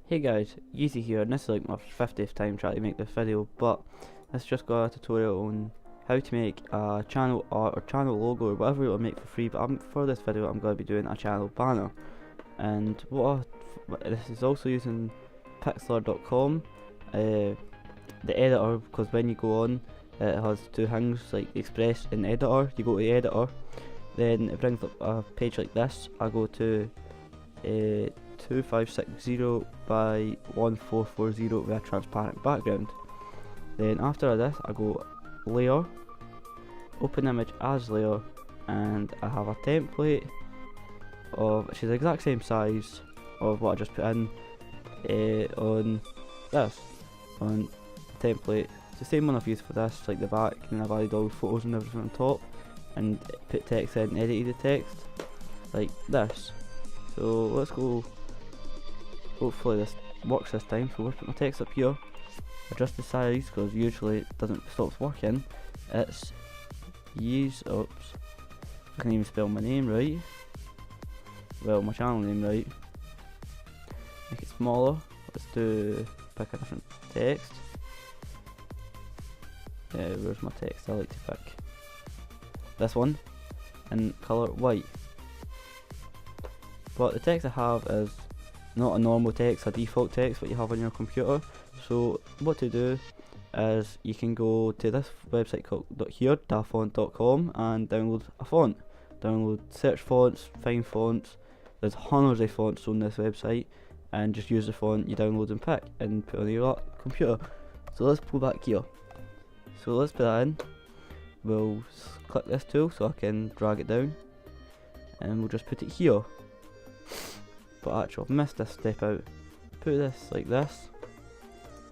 Hey guys, Yeezzyy here, and this is like my 50th time trying to make this video, but let's just got a tutorial on how to make a channel art or channel logo or whatever you want to make for free. But for this video I'm going to be doing a channel banner, and this is also using Pixlr.com, the editor, because when you go on it has two things like express and editor. You go to the editor, then it brings up a page like this. I go to 2560 by 1440 with a transparent background. Then after this I go layer, open image as layer, and I have a template of which is the exact same size of what I just put in on this on template. It's the same one I've used for this, like the back, and I've added all the photos and everything on top and put text in and edited the text like this. So let's go. Hopefully this works this time. So we'll put my text up here, adjust the size because usually it doesn't stop working. It's Yeezzyy. Oops, I can't even spell my name right. Well, my channel name right. Make it smaller. Let's pick a different text. Where's my text? I like to pick this one and colour white. But the text I have is not a normal text, a default text what you have on your computer. So what to do is you can go to this website called here.font.com and download a font. Download search fonts, find fonts. There's hundreds of fonts on this website, and just use the font you download and pick and put on your computer. So let's pull back here. So let's put that in. We'll click this tool so I can drag it down, and we'll just put it here. But actually I've missed this step out. Put this like this.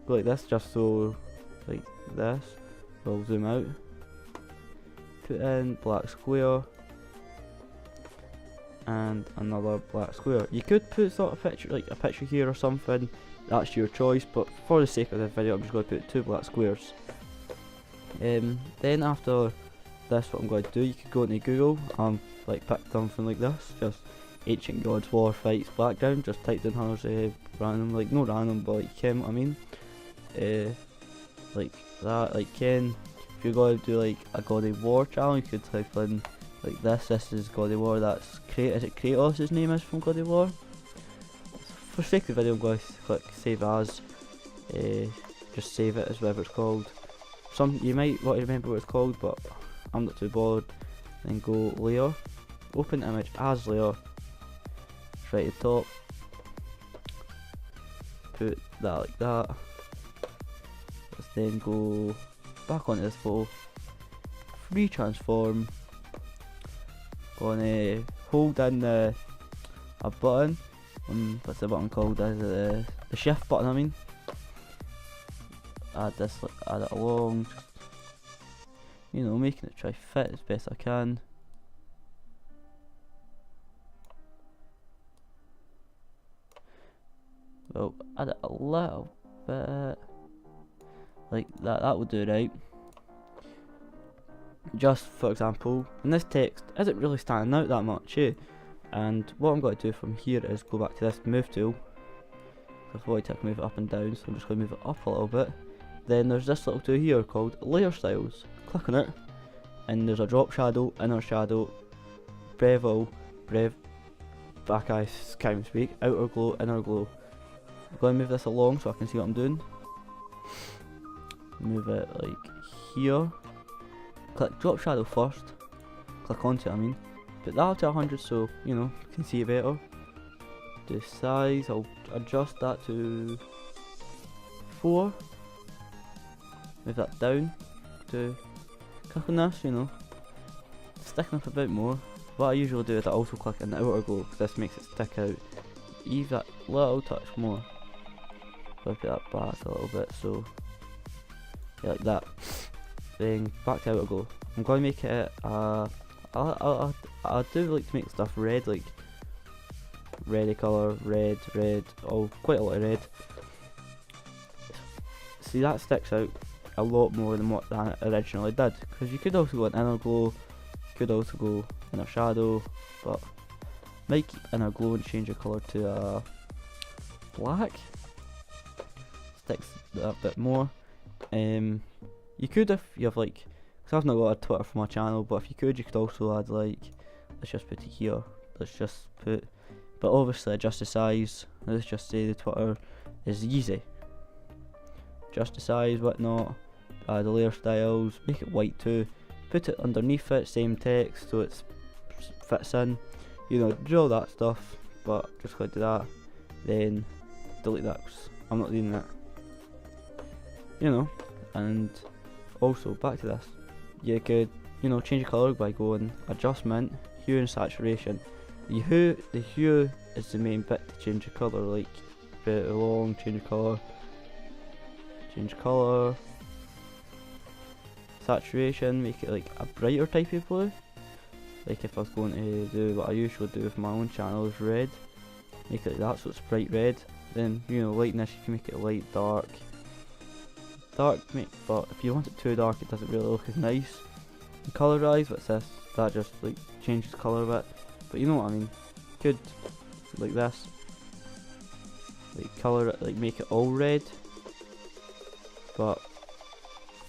Go like this, just so like this. We'll zoom out. Put in black square and another black square. You could put sort of picture, like a picture here or something. That's your choice, but for the sake of this video I'm just going to put two black squares. Then after this, what I'm going to do, you could go into Google and like pick something like this, just ancient gods war fights background. Just typed in hundreds random, like no random, but like you can what I mean. Like that, like Ken. If you're going to do like a God of War channel, you could type in like this. This is God of War. That's is it Kratos? His name is from God of War. For sake of the video, I'm going to click save as. Just save it as whatever it's called. You might want to remember what it's called, but I'm not too bothered. Then go layer, open image as layer, right at the top, put that like that. Let's then go back onto this photo, free transform, gonna hold in a button, what's the button called, the shift button I mean. Add it along, you know, making it try fit as best I can. Well, add it a little bit like that. That would do right. Just for example, and this text isn't really standing out that much, and what I'm going to do from here is go back to this move tool. I've already to move it up and down, so I'm just going to move it up a little bit. Then there's this little tool here called layer styles. Click on it, and there's a drop shadow, inner shadow, bevel, back eyes, can't even speak, outer glow, inner glow. I'm going to move this along so I can see what I'm doing. Move it like here. Click drop shadow first. Click onto it, I mean. Put that up to 100 so you know you can see it better. The size, I'll adjust that to 4. Move that down to click on this, you know, sticking up a bit more. What I usually do is I also click on the outer glow because this makes it stick out even that little touch more. So I put that back a little bit, so yeah, like that. Then back to outer glow. I'm going to make it I do like to make stuff red, like reddy colour, red, quite a lot of red. See, that sticks out a lot more than what that originally did, because you could also go in inner glow, you could also go in a shadow, but might keep inner glow and change the colour to black. Sticks a bit more. You could, if you have like, because I've not got a Twitter for my channel, but if you could also add like, let's just put it here. Let's just put, but obviously adjust the size. Let's just say the Twitter is Yeezzyy. Adjust the size, whatnot. Add the layer styles. Make it white too. Put it underneath it, same text, so it fits in. You know, do all that stuff. But just go do that. Then delete that. 'Cause I'm not doing that. You know, and also back to this. You could, you know, change the colour by going adjustment, hue and saturation. The hue is the main bit to change the colour, like put it along, change colour, saturation, make it like a brighter type of blue. Like if I was going to do what I usually do with my own channel is red, make it like that so it's bright red. Then, you know, lightness, you can make it light, dark, but if you want it too dark it doesn't really look as nice. And colourize, what's this? That just like changes colour a bit. But you know what I mean. Could like this. Like colour it, like make it all red. But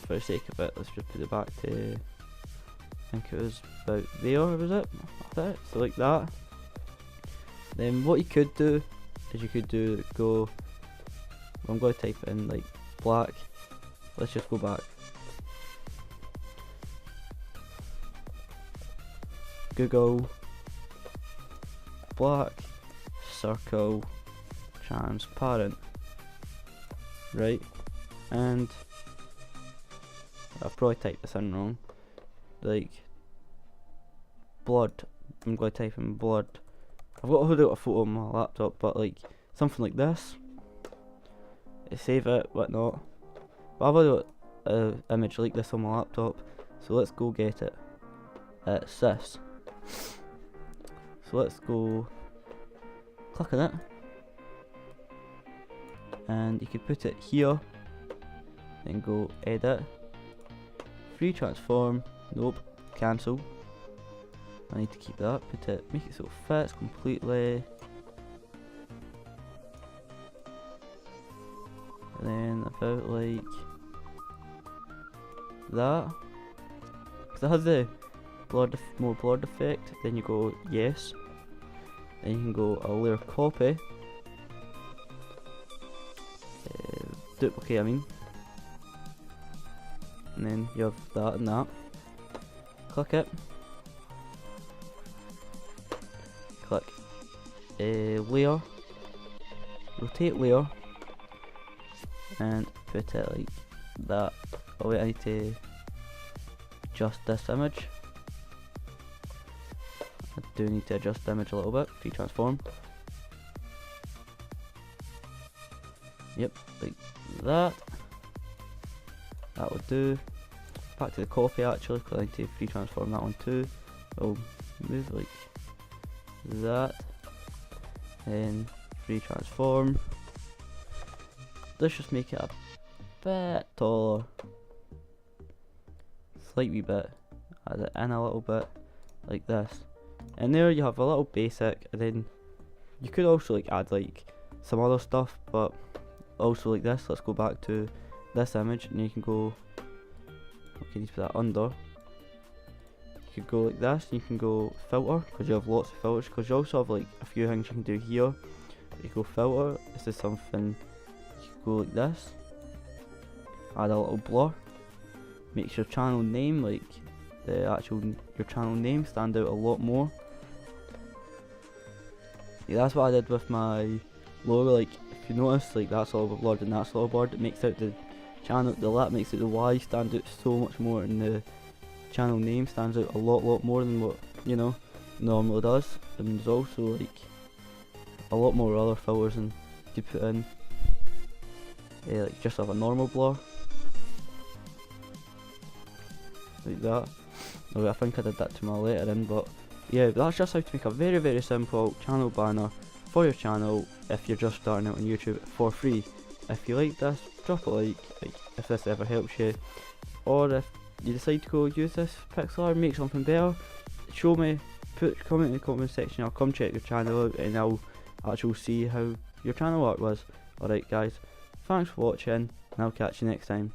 for the sake of it, let's just put it back to, I think it was about there, was it? That's it. So like that. Then what you could do is you could go, I'm going to type in like black. Let's just go back. Google black circle transparent, right? And I've probably typed this in wrong. Like blood. I'm going to type in blood. I've got to hold out a photo on my laptop, but like something like this. Save it, whatnot. But I've got an image like this on my laptop, so let's go get it. It's this. So let's go click on it, and you can put it here. Then go edit, free transform. Nope, cancel. I need to keep that. Put it, make it so it fits completely. And then about like that, because it has the more blurred effect. Then you go yes. Then you can go a layer copy. Duplicate, I mean. And then you have that and that. Click it. Click layer. Rotate layer. And put it like that. Oh wait, I need to adjust this image. I do need to adjust the image a little bit. Free transform. Yep, like that. That would do. Back to the copy actually, because I need to free transform that one too. I'll move like that. Then free transform. Let's just make it a bit taller. Slight wee bit. Add it in a little bit. Like this. And there you have a little basic, and then you could also like add like some other stuff, but also like this. Let's go back to this image, and you can go, okay, need to put that under. You could go like this, and you can go filter, because you have lots of filters, because you also have like a few things you can do here. You go filter, this is something, you could go like this, add a little blur, makes your channel name, like the actual, your channel name stand out a lot more. Yeah, that's what I did with my logo. Like if you notice, like that's all blurred and that's all blurred. It makes out the channel, that makes it the Y stand out so much more, and the channel name stands out a lot more than what, you know, normally does. And there's also like a lot more other filters and you could put in. Like just have a normal blur like that. Oh, I think I did that to my lettering, but yeah, that's just how to make a very simple channel banner for your channel if you're just starting out on YouTube for free. If you like this, drop a like if this ever helps you, or if you decide to go use this Pixlr and make something better, show me, comment in the comment section. I'll come check your channel out and I'll actually see how you're trying to work with. Alright guys, thanks for watching, and I'll catch you next time.